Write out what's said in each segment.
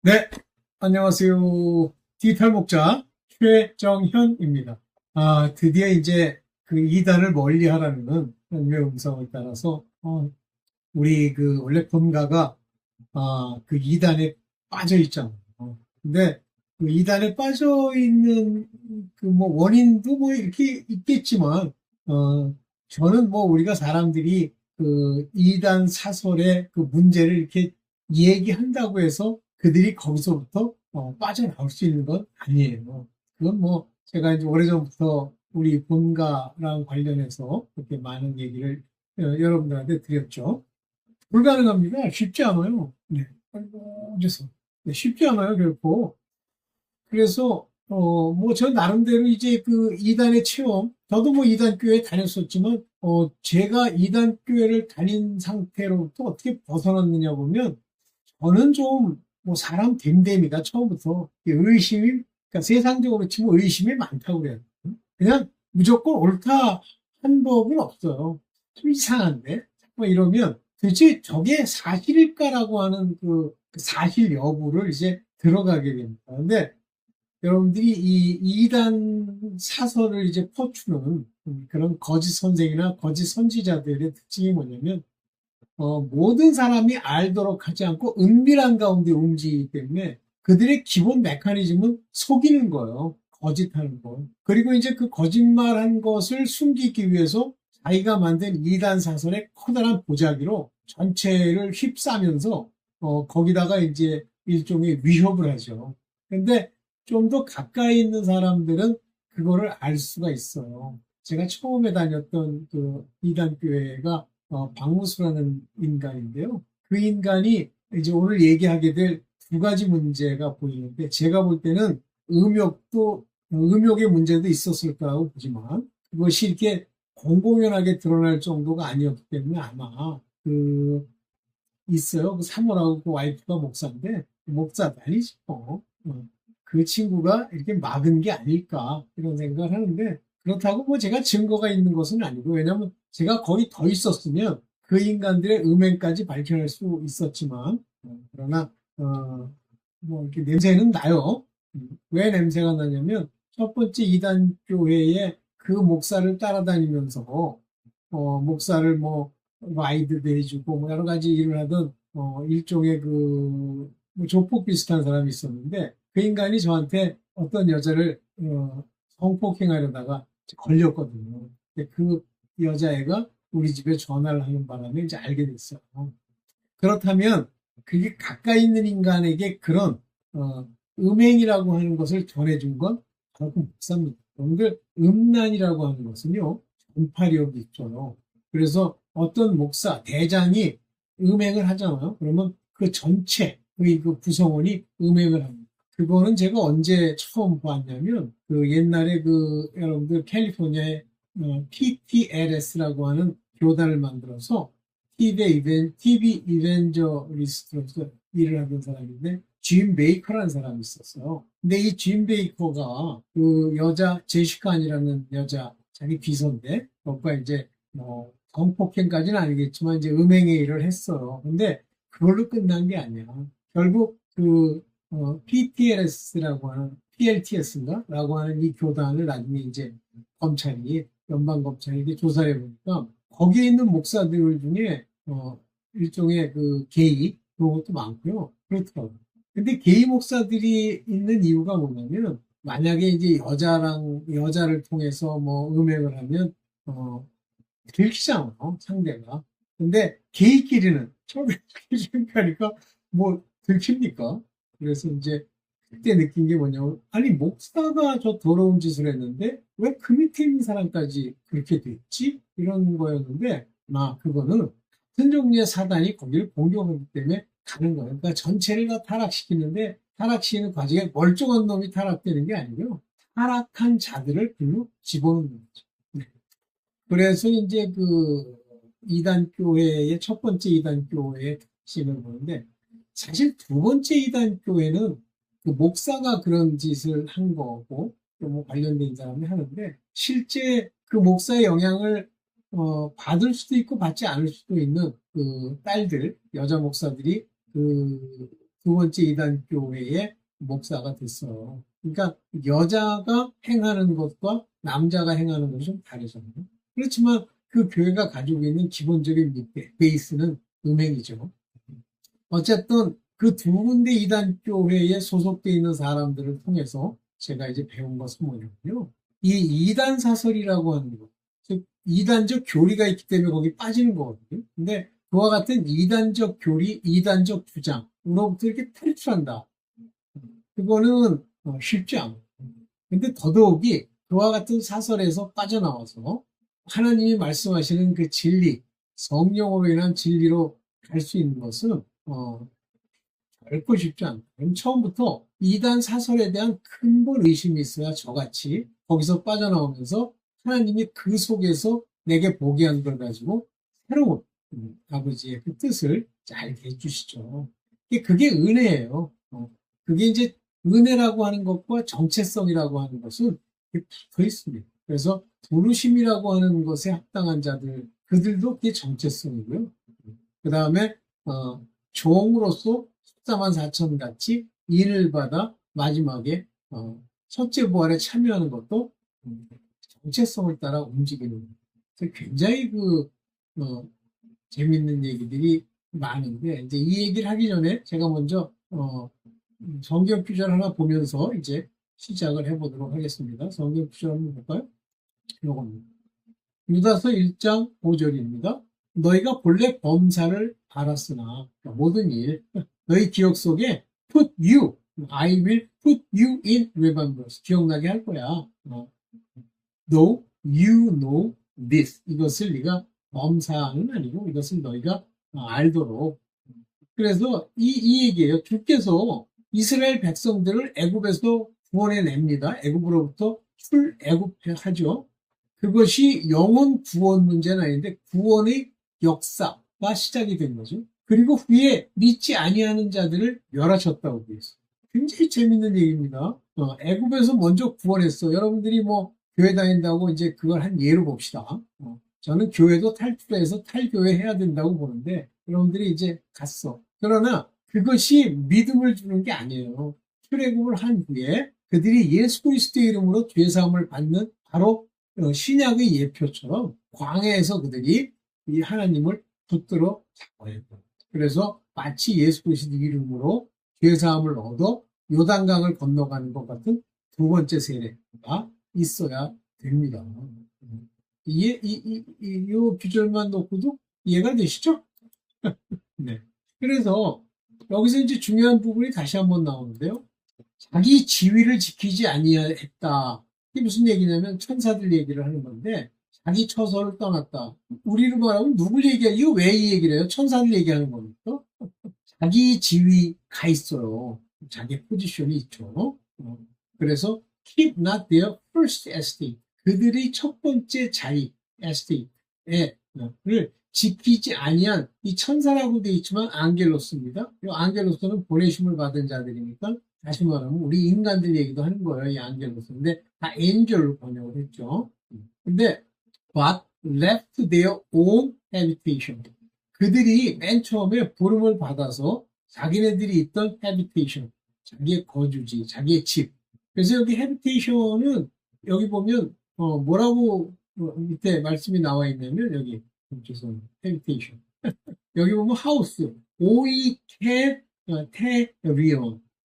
네, 안녕하세요. 디지털 목자 최정현입니다. 드디어 이제 그 이단을 멀리 하라는 하나님의 음성을 따라서 우리 그 원래 본가가 그 이단에 빠져 있잖아요. 근데 그 이단에 빠져 있는 그 뭐 원인도 뭐 이렇게 있겠지만 저는 뭐 우리가 사람들이 그 이단 사설의 그 문제를 이렇게 얘기한다고 해서 그들이 거기서부터 빠져나올 수 있는 건 아니에요. 그건 뭐 제가 이제 오래전부터 우리 본가랑 관련해서 그렇게 많은 얘기를 여러분들한테 드렸죠. 불가능합니다. 쉽지 않아요. 네. 아이고, 어째서. 네, 쉽지 않아요, 결코. 그래서, 뭐, 저 나름대로 이제 그 이단의 체험, 저도 뭐 이단 교회 다녔었지만, 제가 이단 교회를 다닌 상태로부터 어떻게 벗어났느냐 보면, 저는 좀, 뭐, 사람 됨됨이가 처음부터 의심이, 그러니까 세상적으로 치면 의심이 많다고 그래요. 그냥 무조건 옳다 한 법은 없어요. 좀 이상한데? 뭐 이러면 도대체 저게 사실일까라고 하는 그 사실 여부를 이제 들어가게 됩니다. 근데 여러분들이 이 이단 사설을 이제 퍼주는 그런 거짓 선생이나 거짓 선지자들의 특징이 뭐냐면 모든 사람이 알도록 하지 않고 은밀한 가운데 움직이기 때문에 그들의 기본 메커니즘은 속이는 거예요. 거짓하는 거. 그리고 이제 그 거짓말한 것을 숨기기 위해서 자기가 만든 이단 사설의 커다란 보자기로 전체를 휩싸면서 거기다가 이제 일종의 위협을 하죠. 근데 좀 더 가까이 있는 사람들은 그거를 알 수가 있어요. 제가 처음에 다녔던 그 이단 교회가 박무수라는 인간인데요. 그 인간이 이제 오늘 얘기하게 될 두 가지 문제가 보이는데 제가 볼 때는 음욕의 문제도 있었을 거라고 보지만 그것이 이렇게 공공연하게 드러날 정도가 아니었기 때문에 아마 그 있어요. 그 사모라고 그 와이프가 목사인데 목사도 아니지 뭐. 그 친구가 이렇게 막은 게 아닐까 이런 생각을 하는데 그렇다고 뭐 제가 증거가 있는 것은 아니고 왜냐하면 제가 거기 더 있었으면 그 인간들의 음행까지 밝혀낼 수 있었지만 그러나 뭐 이렇게 냄새는 나요. 왜 냄새가 나냐면 첫 번째 이단 교회에 그 목사를 따라다니면서 목사를 뭐 라이드도 해주고 뭐 여러 가지 일을 하던 일종의 그뭐 조폭 비슷한 사람이 있었는데 그 인간이 저한테 어떤 여자를 성폭행하려다가 걸렸거든요. 근데 그 여자애가 우리 집에 전화를 하는 바람에 이제 알게 됐어요. 그렇다면 그게 가까이 있는 인간에게 그런 어, 음행이라고 하는 것을 전해준 건 바로 그 목사입니다. 여러분들 음란이라고 하는 것은요 전파력이 있죠. 그래서 어떤 목사 대장이 음행을 하잖아요. 그러면 그 전체 그 구성원이 음행을 합니다. 그거는 제가 언제 처음 봤냐면 그 옛날에 그 여러분들 캘리포니아에 PTLS라고 하는 교단을 만들어서 TV 이벤저리스트로서 일을 하던 사람인데, 짐 베이커라는 사람이 있었어요. 근데 이 짐 베이커가 그 여자 제시칸이라는 여자, 자기 비서인데, 그것과 이제 뭐, 성폭행까지는 아니겠지만 이제 음행의 일을 했어요. 근데 그걸로 끝난 게 아니야. 결국 그, PTLS라고 하는, PLTS인가? 라고 하는 이 교단을 나중에 이제 검찰이, 연방검찰이 조사해 보니까 거기에 있는 목사들 중에 일종의 그 게이 그런 것도 많고요. 그렇더라고요. 근데 게이 목사들이 있는 이유가 뭐냐면 만약에 이제 여자를 통해서 뭐 음행을 하면 어, 들키잖아요, 상대가. 근데 게이끼리는 처음에 들키니까 뭐 들킵니까? 그래서 이제 그때 느낀 게 뭐냐면 아니 목사가 저 더러운 짓을 했는데 왜 그 밑에 있는 사람까지 그렇게 됐지? 이런 거였는데 그거는 같은 종류의 사단이 거기를 공격하기 때문에 가는 거예요. 그러니까 전체를 다 타락시키는데 타락시키는 과정에 멀쩡한 놈이 타락되는 게 아니고요. 타락한 자들을 글로 집어넣는 거죠. 네. 그래서 이제 그 이단 교회의 첫 번째 이단 교회의 특징을 보는데 사실 두 번째 이단 교회는 그 목사가 그런 짓을 한 거고 또 뭐 관련된 사람이 하는데 실제 그 목사의 영향을 받을 수도 있고 받지 않을 수도 있는 그 딸들 여자 목사들이 그 두 번째 이단 교회의 목사가 됐어요. 그러니까 여자가 행하는 것과 남자가 행하는 것이 좀 다르잖아요. 그렇지만 그 교회가 가지고 있는 기본적인 밑에 베이스는 음행이죠. 어쨌든 그 두 군데 이단 교회에 소속되어 있는 사람들을 통해서 제가 이제 배운 것은 뭐냐면요. 이 이단 사설이라고 하는 것, 즉 이단적 교리가 있기 때문에 거기 빠지는 거거든요. 근데 그와 같은 이단적 교리, 이단적 주장으로부터 이렇게 탈출한다. 그거는 쉽지 않아요. 근데 더더욱이 그와 같은 사설에서 빠져나와서 하나님이 말씀하시는 그 진리, 성령으로 인한 진리로 갈 수 있는 것은 결코 쉽지 않다. 그럼 처음부터 이단 사설에 대한 근본 의심이 있어야 저같이 거기서 빠져나오면서 하나님이 그 속에서 내게 보게 한 걸 가지고 새로운 아버지의 그 뜻을 잘 해주시죠. 그게 은혜예요. 그게 이제 은혜라고 하는 것과 정체성이라고 하는 것은 붙어 있습니다. 그래서 부르심이라고 하는 것에 합당한 자들, 그들도 그게 정체성이고요. 그 다음에 종으로서 14만 4천 같이 인을 받아 마지막에 첫째 부활에 참여하는 것도 정체성을 따라 움직이는 거예요. 굉장히 재밌는 얘기들이 많은데 이제 이 얘기를 하기 전에 제가 먼저 성경 구절 하나 보면서 이제 시작을 해보도록 하겠습니다. 성경 구절 한번 볼까요? 요겁니다. 유다서 1장 5절입니다. 너희가 본래 범사를 알았으나 모든 일 너희 기억 속에 put you, I will put you in remembrance. 기억나게 할 거야. Though you know this. 이것을 네가 범사는 아니고 이것을 너희가 알도록. 그래서 이 얘기예요. 주께서 이스라엘 백성들을 애굽에서 구원해 냅니다. 애굽으로부터 출애굽하죠. 그것이 영혼 구원 문제는 아닌데 구원의 역사가 시작이 된 거죠. 그리고 후에 믿지 아니하는 자들을 멸하셨다고 그랬어요. 굉장히 재밌는 얘기입니다. 애굽에서 먼저 구원했어. 여러분들이 뭐 교회 다닌다고 이제 그걸 한 예로 봅시다. 저는 교회도 탈출해서 탈교회 해야 된다고 보는데 여러분들이 이제 갔어. 그러나 그것이 믿음을 주는 게 아니에요. 출애굽을 한 후에 그들이 예수 그리스도의 이름으로 죄사함을 받는 바로 신약의 예표처럼 광야에서 그들이 이 하나님을 붙들어 잡아야 돼요. 그래서 마치 예수 그리스도 이름으로 죄사함을 얻어 요단강을 건너가는 것 같은 두 번째 세례가 있어야 됩니다. 이 규절만 놓고도 이해가 되시죠? 네. 그래서 여기서 이제 중요한 부분이 다시 한번 나오는데요. 자기 지위를 지키지 아니했다. 이게 무슨 얘기냐면 천사들 얘기를 하는 건데 자기 처소를 떠났다. 우리로 말하면 누굴 얘기해요? 이거 왜 이 얘기를 해요? 천사들 얘기하는 겁니까? 자기 지위가 있어요. 자기 포지션이 있죠. 그래서 keep not their first estate. 그들의 첫 번째 자리, estate를 지키지 아니한 이 천사라고 되어 있지만 안겔로스입니다. 이 안겔로스는 보내심을 받은 자들이니까 다시 말하면 우리 인간들 얘기도 하는 거예요. 이 안겔로스. 근데 다 엔젤로 번역을 했죠. 근데 but left their own habitation. 그들이 맨 처음에 부름을 받아서 자기네들이 있던 habitation, 자기의 거주지, 자기의 집. 그래서 여기 habitation은 여기 보면 뭐라고 밑에 말씀이 나와 있냐면 여기 죄송합니다. habitation. 여기 보면 house, 오이케테리온.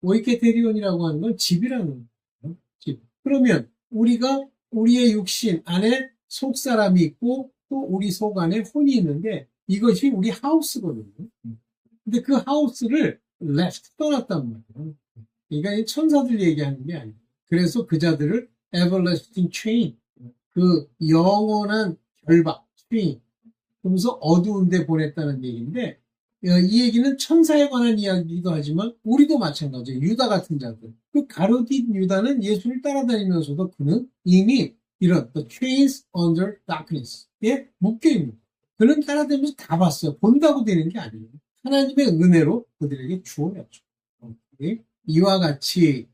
오이케테리온이라고 하는 건 집이라는 거예요. 집. 그러면 우리가 우리의 육신 안에 속 사람이 있고 또 우리 속 안에 혼이 있는데 이것이 우리 하우스거든요. 근데 그 하우스를 left 떠났단 말이에요. 그러니까 천사들 얘기하는 게 아니에요. 그래서 그 자들을 everlasting chain, 그 영원한 결박, chain, 그러면서 어두운 데 보냈다는 얘기인데 이 얘기는 천사에 관한 이야기이기도 하지만 우리도 마찬가지예요. 유다 같은 자들. 그 가룟 유다는 예수를 따라다니면서도 그는 이미 이런 the chains under darkness에 묶여있는 그는 따라다니면서 다 봤어요. 본다고 되는 게 아니에요. 하나님의 은혜로 그들에게 주어졌죠. 이와 같이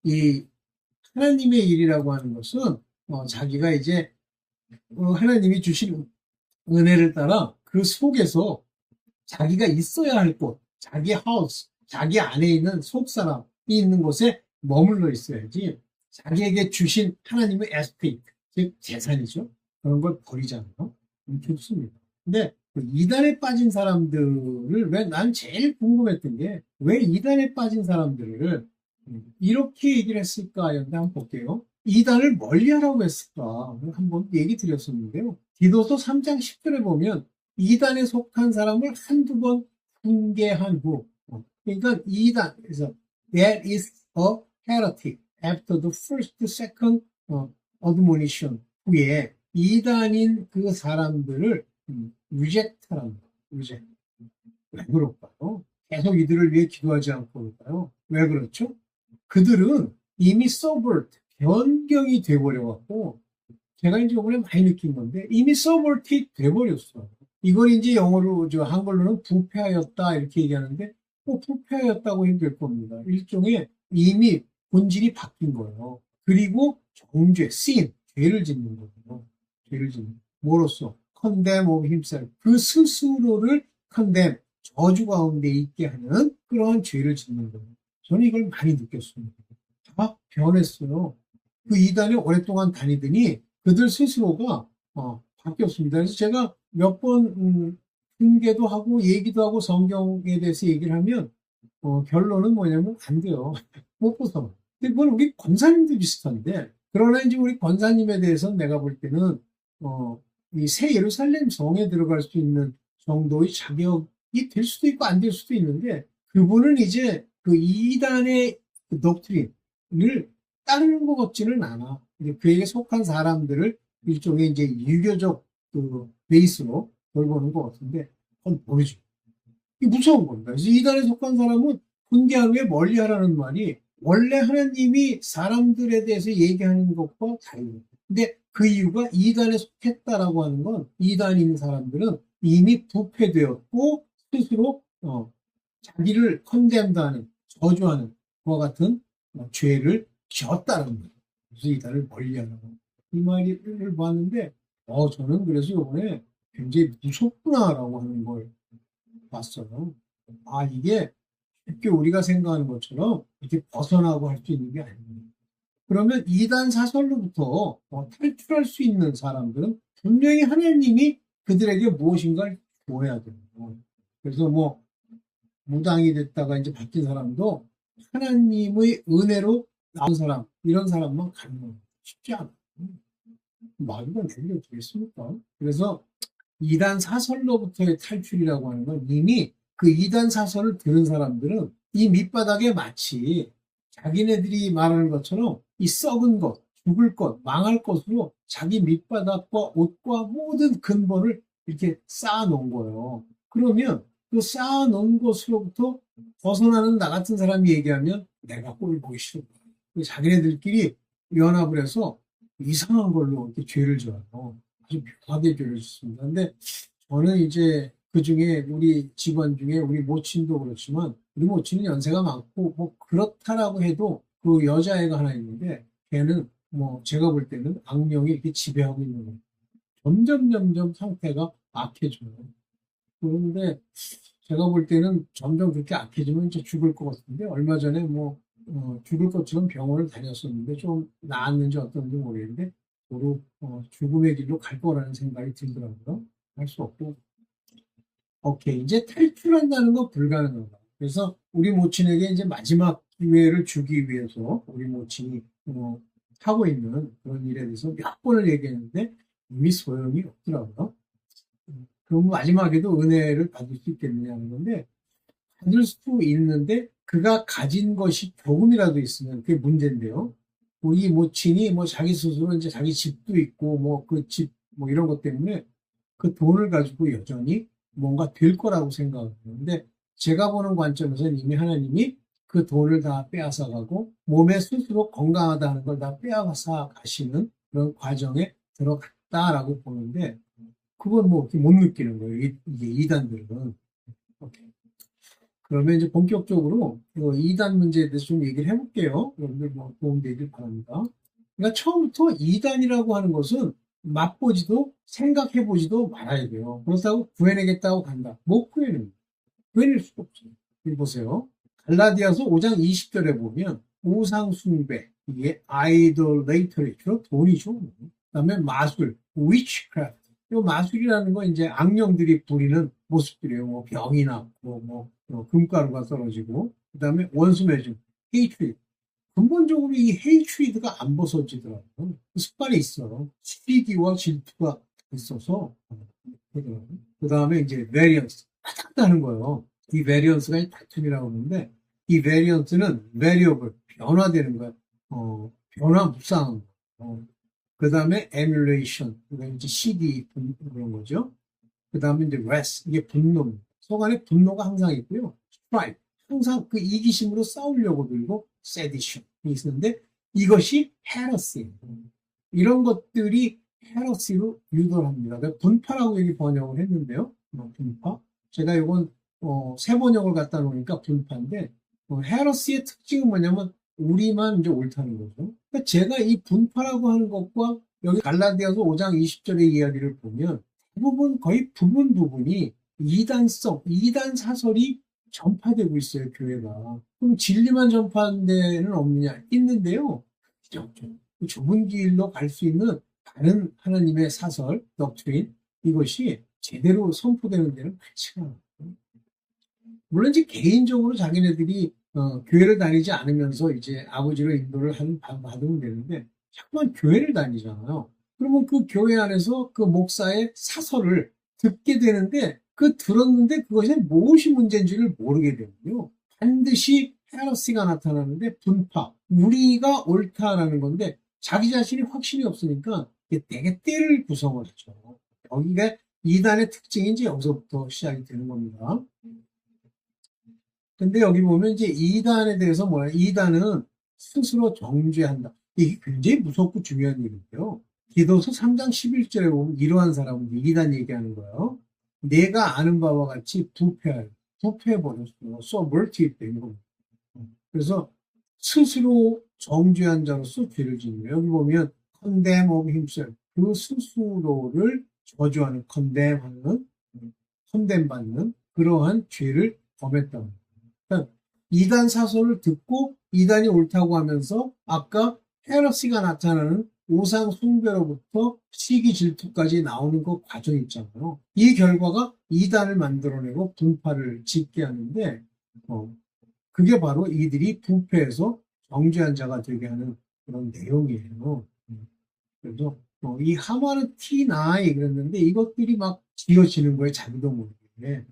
이 하나님의 일이라고 하는 것은 자기가 이제 하나님이 주신 은혜를 따라 그 속에서 자기가 있어야 할 곳, 자기 하우스, 자기 안에 있는 속사람이 있는 곳에 머물러 있어야지 자기에게 주신 하나님의 에스테이트, 즉 재산이죠. 그런 걸 버리잖아요. 좋습니다. 근데 그 이단에 빠진 사람들을 왜 난 제일 궁금했던 게 왜 이단에 빠진 사람들을 이렇게 얘기를 했을까 했는데 한번 볼게요. 이단을 멀리하라고 했을까 한번 얘기 드렸었는데요. 디도서 3장 10절에 보면 이단에 속한 사람을 한두 번 훈계한 후 그러니까 이단에서 there is a heretic after the first, second admonition 후에 이단인 그 사람들을 reject하라는 거예요. reject. 왜 그럴까요? 계속 이들을 위해 기도하지 않고 그럴까요? 왜 그렇죠? 그들은 이미 subvert, 변경이 돼버려갖고 제가 이제 이번에 많이 느낀 건데 이미 subvert이 돼버렸어. 이걸 이제 영어로 한글로는 부패하였다 이렇게 얘기하는데 꼭 부패하였다고 해도 될 겁니다. 일종의 이미 본질이 바뀐 거예요. 그리고 정죄, sin, 죄를 짓는 거예요. 죄를 짓는. 뭐로써? condemn of himself. 그 스스로를 condemn, 저주 가운데 있게 하는 그러한 죄를 짓는 거예요. 저는 이걸 많이 느꼈습니다. 다 변했어요. 그 이단에 오랫동안 다니더니 그들 스스로가 바뀌었습니다. 그래서 제가 몇 번 훈계도 하고 얘기도 하고 성경에 대해서 얘기를 하면 결론은 뭐냐면 안 돼요. 못 벗어. 근데 그건 우리 권사님도 비슷한데 그러나 이제 우리 권사님에 대해서는 내가 볼 때는 이 새 예루살렘 성에 들어갈 수 있는 정도의 자격이 될 수도 있고 안 될 수도 있는데 그분은 이제 그 이단의 그 독트린을 따르는 것 같지는 않아. 그에게 속한 사람들을 일종의 이제 유교적 그 베이스로 돌보는 것 같은데 그건 모르죠. 이게 무서운 겁니다. 그래서 이단에 속한 사람은 훈계한 후에 멀리하라는 말이 원래 하나님이 사람들에 대해서 얘기하는 것과 다릅니다. 근데 그 이유가 이단에 속했다라고 하는 건 이단인 사람들은 이미 부패되었고 스스로 자기를 컨뎀하는 저주하는 그와 같은 죄를 지었다는 거예요. 그래서 이단을 멀리하라고 이 말을 봤는데 저는 그래서 이번에 굉장히 무섭구나라고 하는 걸 봤어요. 이게 쉽게 우리가 생각하는 것처럼 이렇게 벗어나고 할 수 있는 게 아닙니다. 그러면 이단 사설로부터 탈출할 수 있는 사람들은 분명히 하나님이 그들에게 무엇인가를 주어야 돼요. 그래서 뭐 무당이 됐다가 이제 바뀐 사람도 하나님의 은혜로 나온 사람, 이런 사람만 가는 건 쉽지 않아요. 말도 안 되는 게 되겠습니까? 그래서 이단 사설로부터의 탈출이라고 하는 건 이미 그 이단 사설을 들은 사람들은 이 밑바닥에 마치 자기네들이 말하는 것처럼 이 썩은 것, 죽을 것, 망할 것으로 자기 밑바닥과 옷과 모든 근본을 이렇게 쌓아놓은 거예요. 그러면 그 쌓아놓은 것으로부터 벗어나는 나 같은 사람이 얘기하면 내가 꼴 보기 싫은 거예요. 자기네들끼리 연합을 해서 이상한 걸로 이렇게 죄를 져요. 아주 묘하게 죄를 짓습니다. 근데 저는 이제 그 중에 우리 직원 중에 우리 모친도 그렇지만 우리 모친은 연세가 많고 뭐 그렇다라고 해도 그 여자애가 하나 있는데 걔는 뭐 제가 볼 때는 악령이 이렇게 지배하고 있는 거예요. 점점 상태가 악해져요. 그런데 제가 볼 때는 점점 그렇게 악해지면 이제 죽을 것 같은데 얼마 전에 뭐 죽을 것처럼 병원을 다녔었는데 좀 나았는지 어떤지 모르겠는데 도로 죽음의 길로 갈 거라는 생각이 들더라고요. 할 수 없고 오케이 이제 탈출한다는 건 불가능하다. 그래서 우리 모친에게 이제 마지막 기회를 주기 위해서 우리 모친이 하고 있는 그런 일에 대해서 몇 번을 얘기했는데 이미 소용이 없더라고요. 그럼 마지막에도 은혜를 받을 수 있겠느냐는 건데 받을 수 있는데 그가 가진 것이 조금이라도 있으면 그게 문제인데요. 우리 모친이 뭐 자기 스스로 이제 자기 집도 있고 뭐 그 집 뭐 이런 것 때문에 그 돈을 가지고 여전히 뭔가 될 거라고 생각해요. 근데 제가 보는 관점에서는 이미 하나님이 그 돈을 다 빼앗아 가고 몸에 스스로 건강하다는 걸 다 빼앗아 가시는 그런 과정에 들어갔다라고 보는데 그건 뭐 이렇게 못 느끼는 거예요. 이게 이단들은. 오케이. 그러면 이제 본격적으로 이단 문제에 대해서 좀 얘기를 해볼게요. 여러분들 뭐 도움되길 바랍니다. 그러니까 처음부터 이단이라고 하는 것은 맛보지도 생각해보지도 말아야 돼요. 그렇다고 구해내겠다고 간다. 못 구해냅니다. 구해낼 수가 없어요. 여기 보세요. 갈라디아서 5장 20절에 보면 우상숭배, 이게 idolatry, 주로 돈이죠. 그다음에 마술, witchcraft. 이 마술이라는 건 이제 악령들이 부리는 모습들이에요. 뭐 병이 났고, 금가루가 떨어지고, 그다음에 원수 맺음, hatred. 근본적으로 이 헤이트리드가 안 벗어지더라고요. 그 습관이 있어. 시기와 질투가 있어서. 그 다음에 이제 variance. 왔다 하는 거예요. 이 variance가 다툼이라고 하는데, 이 variance는 variable, 변화되는 거야. 변화무쌍. 그 다음에 emulation. 그다음에 이제 시기, 그런 거죠. 그 다음에 이제 wrath. 이게 분노. 속 안에 분노가 항상 있고요. strife. 항상 그 이기심으로 싸우려고 들고 세디션이 있는데 이것이 헤러시. 이런 것들이 헤러시로 유도를 합니다. 분파라고 여기 번역을 했는데요. 분파. 제가 이건 세 번역을 갖다 놓으니까 분파인데 헤러시의 특징은 뭐냐면 우리만 이제 옳다는 거죠. 그러니까 제가 이 분파라고 하는 것과 여기 갈라디아서 5장 20절의 이야기를 보면 대부분 거의 부분이 이단성, 이단 사설이 전파되고 있어요, 교회가. 그럼 진리만 전파하는 데는 없느냐? 있는데요. 좁은 길로 갈 수 있는 다른 하나님의 사설, 덕트린, 이것이 제대로 선포되는 데는 많지가 않아요. 물론 이제 개인적으로 자기네들이 교회를 다니지 않으면서 이제 아버지로 인도를 받으면 되는데 자꾸만 교회를 다니잖아요. 그러면 그 교회 안에서 그 목사의 사설을 듣게 되는데 그 들었는데 그것이 무엇이 문제인지를 모르게 되는요. 반드시 헤러시가 나타나는데 분파, 우리가 옳다라는 건데 자기 자신이 확신이 없으니까 되게 떼를 구성을 하죠. 여기가 이단의 특징인지 여기서부터 시작이 되는 겁니다. 근데 여기 보면 이제 이단에 대해서 뭐야? 이단은 스스로 정죄한다. 이게 굉장히 무섭고 중요한 일인데요. 기도서 3장 11절에 보면 이러한 사람은 이단 얘기하는 거예요. 내가 아는 바와 같이 부패해버렸어. subverted 된 겁니다. 그래서 스스로 정죄한 자로서 죄를 짓는 거예요. 여기 보면 condemn of himself. 그 스스로를 저주하는, condemn 받는 그러한 죄를 범했다. 그러니까 이단 사설을 듣고 이단이 옳다고 하면서 아까 헤러시가 나타나는 우상 숭배로부터 시기 질투까지 나오는 그 과정이 있잖아요. 이 결과가 이단을 만들어내고 분파를 짓게 하는데 그게 바로 이들이 부패해서 정죄한 자가 되게 하는 그런 내용이에요. 그래서 이 하마는 T9 그랬는데 이것들이 막 지어지는 거예요. 자기도 모르게.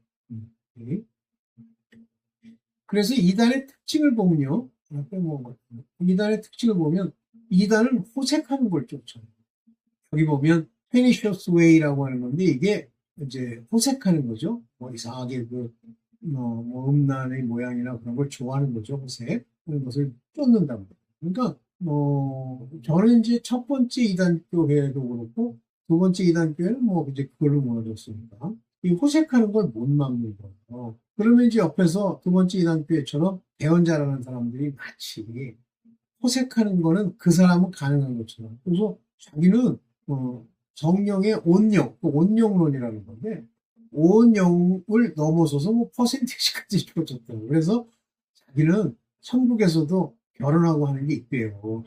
그래서 이단의 특징을 보면요. 이단의 특징을 보면 이단은 호색하는 걸 쫓아요. 여기 보면 페니셔스 웨이라고 하는 건데 이게 이제 호색하는 거죠. 이상하게 음란의 모양이나 그런 걸 좋아하는 거죠. 호색. 그런 것을 쫓는다. 그러니까 저는 이제 첫 번째 이단교회도 그렇고 두 번째 이단교회는 이제 그걸로 무너졌으니까 이 호색하는 걸 못 막는 거예요. 그러면 이제 옆에서 두 번째 이단교회처럼 대언자라는 사람들이 마치 호색하는 거는 그 사람은 가능한 것처럼. 그래서 자기는 성령의 온영, 온영론이라는 건데 온영을 넘어서서 퍼센티지까지 줬었다고. 그래서 자기는 천국에서도 결혼하고 하는 게 있대요.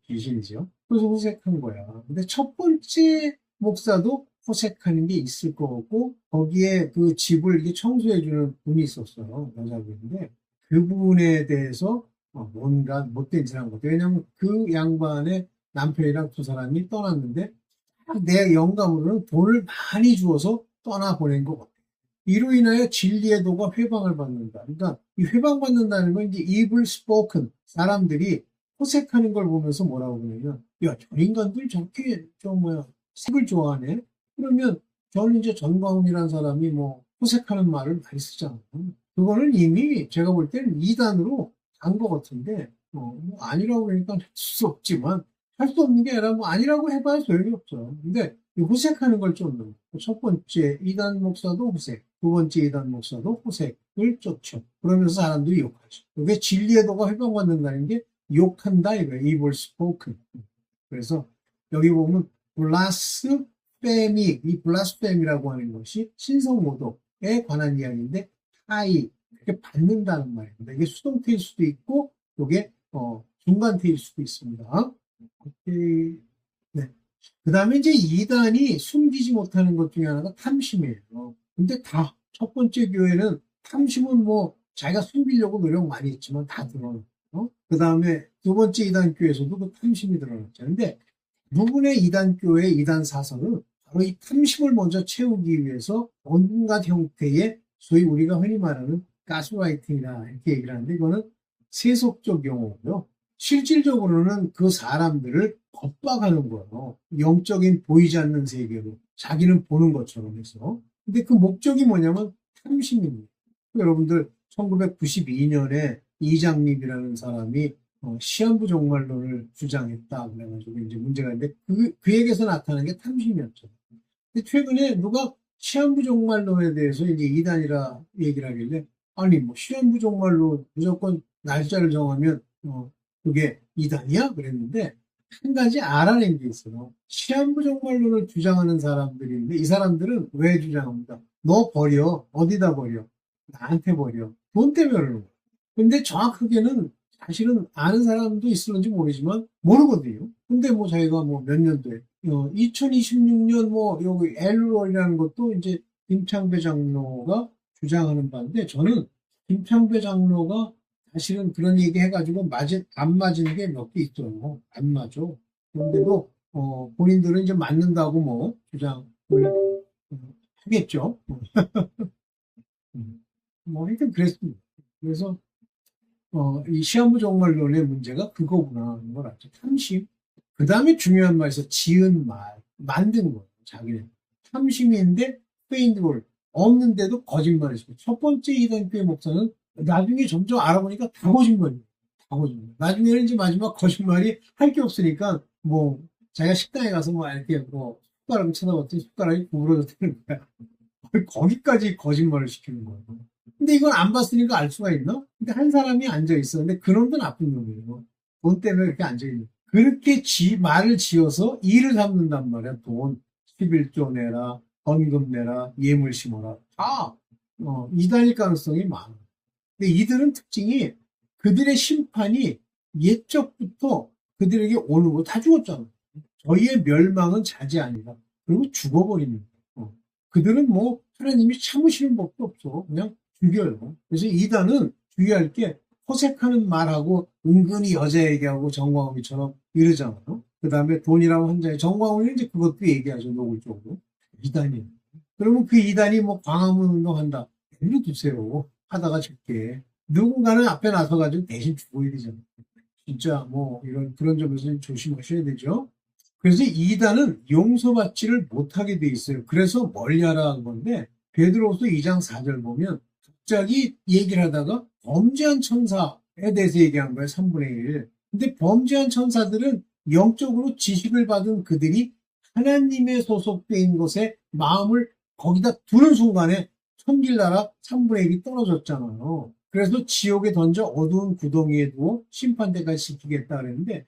귀신이죠. 그래서 호색한 거야. 근데 첫 번째 목사도 호색하는 게 있을 거고 거기에 그 집을 이렇게 청소해주는 분이 있었어요. 여자분인데 그분에 대해서 뭔가 못된 짓 한 거죠. 왜냐하면 그 양반의 남편이랑 두 사람이 떠났는데 내 영감으로는 돈을 많이 주어서 떠나보낸 것 같아요. 이로 인하여 진리의 도가 회방을 받는다. 그러니까 이 회방받는다는 건 이제 evil spoken 사람들이 호색하는 걸 보면서 뭐라고 그러냐면 야, 저 인간들 저렇게 색을 좋아하네. 그러면 저는 이제 전광훈이라는 사람이 호색하는 말을 많이 쓰잖아요. 그거는 이미 제가 볼 때는 이단으로 간 것 같은데 아니라고 그러니까 할 수 없지만 할 수 없는 게 아니라 아니라고 해봐야 소용이 없죠. 근데 호색하는 걸 쫓는 첫 번째 이단 목사도 호색, 두 번째 이단 목사도 호색을 쫓죠. 그러면서 사람들이 욕하죠. 그게 진리의 도가 회방받는다는 게 욕한다 이거예요. evil spoken. 그래서 여기 보면 blasphemy, 이 blasphemy라고 하는 것이 신성모독에 관한 이야기인데 타이, 이렇게 받는다는 말입니다. 이게 수동태일 수도 있고, 이게 중간태일 수도 있습니다. 오케이. 네. 그 다음에 이제 이단이 숨기지 못하는 것 중에 하나가 탐심이에요. 근데 다, 첫 번째 교회는 탐심은 뭐 자기가 숨기려고 노력 많이 했지만 다 드러났고, 그 다음에 두 번째 이단 교회에서도 그 탐심이 드러났죠. 근데 대부분의 이단 교회, 이단 사설은 바로 이 탐심을 먼저 채우기 위해서 온갖 형태의 소위 우리가 흔히 말하는 가스라이팅이라 이렇게 얘기를 하는데 이거는 세속적 용어고요. 실질적으로는 그 사람들을 겁박하는 거예요. 영적인 보이지 않는 세계로 자기는 보는 것처럼 해서. 근데 그 목적이 뭐냐면 탐심입니다. 여러분들 1992년에 이장립이라는 사람이 시한부 종말론을 주장했다 그래가지고 이제 문제가 있는데 그에게서 나타난 게 탐심이었죠. 근데 최근에 누가 시한부 종말론에 대해서 이제 이단이라 얘기를 하길래 아니 뭐 시한부 종말론 무조건 날짜를 정하면 그게 이단이야? 그랬는데 한 가지 알아낸 게 있어요. 시한부 종말론을 주장하는 사람들인데 이 사람들은 왜 주장합니까? 너 버려. 어디다 버려? 나한테 버려. 돈 때문에 그러는 거야. 근데 정확하게는 사실은 아는 사람도 있을는지 모르지만 모르거든요. 근데 뭐 자기가 뭐 몇 년도에 2026년 뭐 여기 엘월이라는 것도 이제 김창배 장로가 주장하는 바인데 저는 김창배 장로가 사실은 그런 얘기 해가지고 안 맞은 게 몇 개 있어요. 안 맞아. 그런데도 본인들은 이제 맞는다고 뭐 주장을 하겠죠. 뭐 하여튼 그랬습니다. 그래서 이 시한부 종말론의 문제가 그거구나 하는 걸 알죠. 탐심. 그 다음에 중요한 말에서 지은 말, 만든 거예요. 자기는. 탐심인데 페인드볼 없는데도 거짓말을 했어요. 첫 번째 이단교회 목사는 나중에 점점 알아보니까 다 거짓말이에요. 다 거짓말. 나중에는 이제 마지막 거짓말이 할 게 없으니까 뭐 자기가 식당에 가서 뭐 이렇게 뭐 숟가락을 쳐다봤더니 숟가락이 구부러졌다는 거야. 거기까지 거짓말을 시키는 거예요. 근데 이건 안 봤으니까 알 수가 있나? 근데 한 사람이 앉아있어. 근데 그놈도 나쁜 놈이에요. 돈 때문에 이렇게 앉아있는. 그렇게 말을 지어서 일을 삼는단 말이야. 돈. 11조 내라, 헌금 내라, 예물 심어라. 다, 이단일 가능성이 많아. 근데 이들은 특징이 그들의 심판이 옛적부터 그들에게 오는 거 다 죽었잖아. 저희의 멸망은 자지 아니라. 그리고 죽어버립니다. 그들은 뭐 하나님이 참으시는 법도 없어. 그냥 죽여요. 그래서 이단은 주의할 게 호색하는 말하고 은근히 여자 얘기하고 정광훈이처럼 이러잖아요. 그 다음에 돈이라고 한자에 정광훈이 이제 그것도 얘기하죠. 노골적으로. 이단이. 그러면 그 이단이 뭐 광화문 운동한다. 내려두세요. 하다가 죽게. 누군가는 앞에 나서가지고 대신 죽어야 되잖아요. 진짜 뭐 그런 점에서 조심하셔야 되죠. 그래서 이단은 용서받지를 못하게 돼 있어요. 그래서 멀리하라 한 건데 베드로후서 2장 4절 보면 갑자기 얘기를 하다가 범죄한 천사에 대해서 얘기한 거예요. 3분의 1. 근데 범죄한 천사들은 영적으로 지식을 받은 그들이 하나님의 소속된 곳에 마음을 거기다 두는 순간에 천길나라 3분의 1이 떨어졌잖아요. 그래서 지옥에 던져 어두운 구덩이에 두어 심판대까지 시키겠다 그랬는데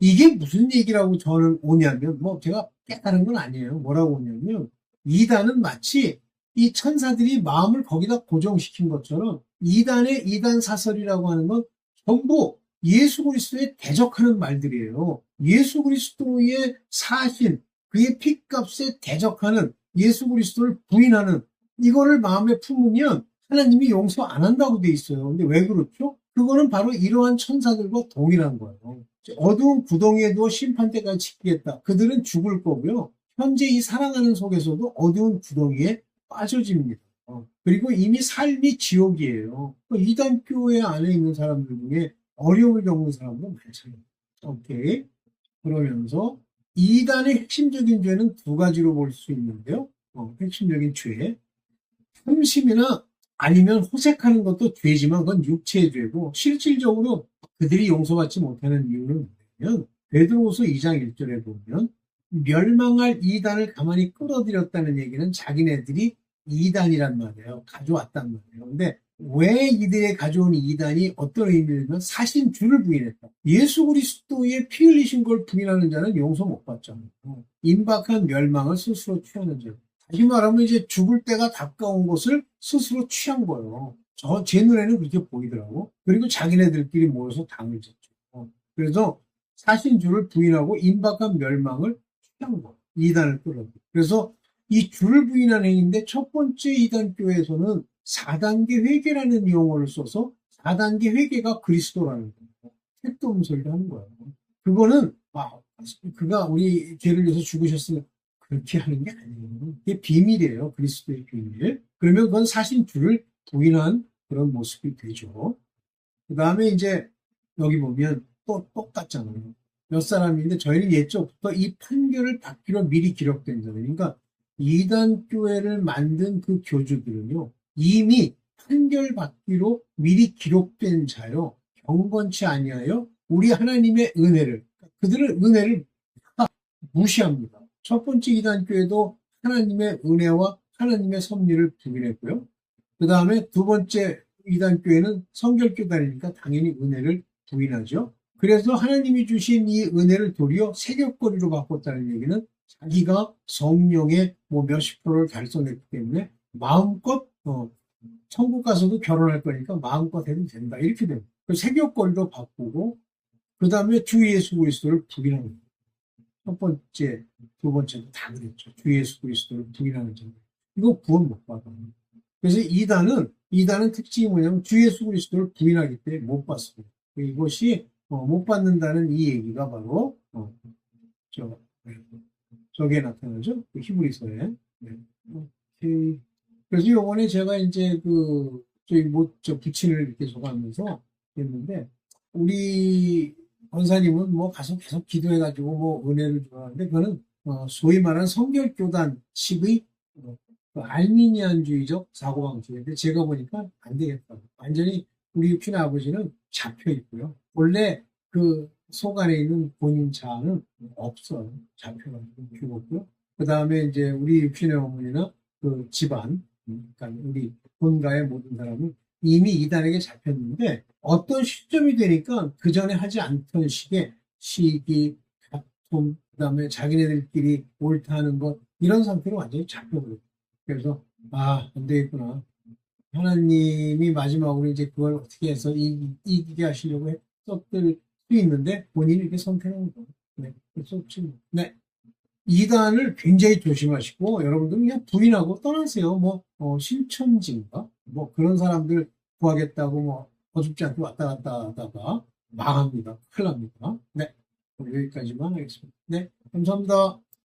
이게 무슨 얘기라고 저는 오냐면 뭐 제가 깨달은 건 아니에요. 뭐라고 오냐면 이단은 마치 이 천사들이 마음을 거기다 고정시킨 것처럼 이단의 이단 사설이라고 하는 건 전부 예수 그리스도에 대적하는 말들이에요. 예수 그리스도의 사신, 그의 핏값에 대적하는 예수 그리스도를 부인하는 이거를 마음에 품으면 하나님이 용서 안 한다고 돼 있어요. 근데 왜 그렇죠? 그거는 바로 이러한 천사들과 동일한 거예요. 어두운 구덩이에 두어 심판대까지 지키겠다. 그들은 죽을 거고요. 현재 이 사랑하는 속에서도 어두운 구덩이에 빠져집니다. 그리고 이미 삶이 지옥이에요. 이단교회 안에 있는 사람들 중에 어려움을 겪는 사람도 많잖아요. 오케이. 그러면서 이단의 핵심적인 죄는 두 가지로 볼 수 있는데요. 핵심적인 죄. 탐심이나 아니면 호색하는 것도 죄지만 그건 육체의 죄고 실질적으로 그들이 용서받지 못하는 이유는 뭐냐면 베드로후서 2장 1절에 보면 멸망할 이단을 가만히 끌어들였다는 얘기는 자기네들이 이단이란 말이에요. 가져왔단 말이에요. 근데 왜 이들이 가져온 이단이 어떤 의미냐면 사신 주를 부인했다. 예수 그리스도의 피 흘리신 걸 부인하는 자는 용서 못 받잖아요. 임박한 멸망을 스스로 취하는 죄. 다시 말하면 이제 죽을 때가 가까운 것을 스스로 취한 거예요. 제 눈에는 그렇게 보이더라고. 그리고 자기네들끼리 모여서 당을 졌죠. 그래서 사신주를 부인하고 임박한 멸망을 취한 거. 이단을 끌어도. 그래서 이 주를 부인하는 행위인데 첫 번째 이단 교회에서는 4단계 회개라는 용어를 써서 4단계 회개가 그리스도라는 거예요. 택도 없는 소리를 하는 거예요. 그거는 그가 우리 죄를 위해서 죽으셨으면 그렇게 하는 게 아니에요. 이게 비밀이에요. 그리스도의 비밀. 그러면 그건 사실 주를 부인한 그런 모습이 되죠. 그 다음에 이제 여기 보면 또 똑같잖아요. 몇 사람인데 저희는 예적부터 이 판결을 받기로 미리 기록된 자들. 그러니까 이단 교회를 만든 그 교주들은요. 이미 판결 받기로 미리 기록된 자요. 경건치 아니하여 우리 하나님의 은혜를 그들은 은혜를 무시합니다. 첫 번째 이단 교회도 하나님의 은혜와 하나님의 섭리를 부인했고요. 그 다음에 두 번째 이단 교회는 성결교단이니까 당연히 은혜를 부인하죠. 그래서 하나님이 주신 이 은혜를 도리어 세력거리로 바꿨다는 얘기는 자기가 성령의 몇십 프로를 달성했기 때문에 마음껏 천국 가서도 결혼할 거니까 마음껏 해도 된다 이렇게 됩니다. 세력거리로 바꾸고 그 다음에 주 예수 그리스도를 부인합니다. 첫 번째, 두 번째도 다 그랬죠. 주 예수 그리스도를 부인하는 점. 이거 구원 못 받아요. 그래서 이단은 특징이 뭐냐면 주 예수 그리스도를 부인하기 때문에 못 받습니다. 이것이 못 받는다는 이 얘기가 바로 저게 나타나죠. 그 히브리서에. 네. 그래서 요번에 제가 이제 부친을 이렇게 적하면서 했는데 우리 권사님은 가서 계속 기도해가지고 은혜를 주하는데 그거는 소위 말하는 성결교단식의 그 알미니안주의적 사고방식인데 제가 보니까 안 되겠다. 완전히 우리 육신의 아버지는 잡혀 있고요. 원래 그 속 안에 있는 본인 자아는 없어요. 잡혀가지고 죽었고요. 그 다음에 이제 우리 육신의 어머니나 그 집안, 그러니까 우리 본가의 모든 사람은 이미 이단에게 잡혔는데 어떤 시점이 되니까 그 전에 하지 않던 식의 시기, 다툼, 그 다음에 자기네들끼리 옳다는 것 이런 상태로 완전히 잡혀버렸어요. 그래서 안 되겠구나. 하나님이 마지막으로 이제 그걸 어떻게 해서 이기게 하시려고 했었을 수 있는데 본인이 이렇게 선택한 거예요. 네, 그래서 네. 이단을 굉장히 조심하시고 여러분들은 그냥 부인하고 떠나세요. 신천지인가? 그런 사람들 구하겠다고 어줍지 않게 왔다 갔다 하다가 망합니다. 큰일 납니다. 네. 여기까지만 하겠습니다. 네. 감사합니다.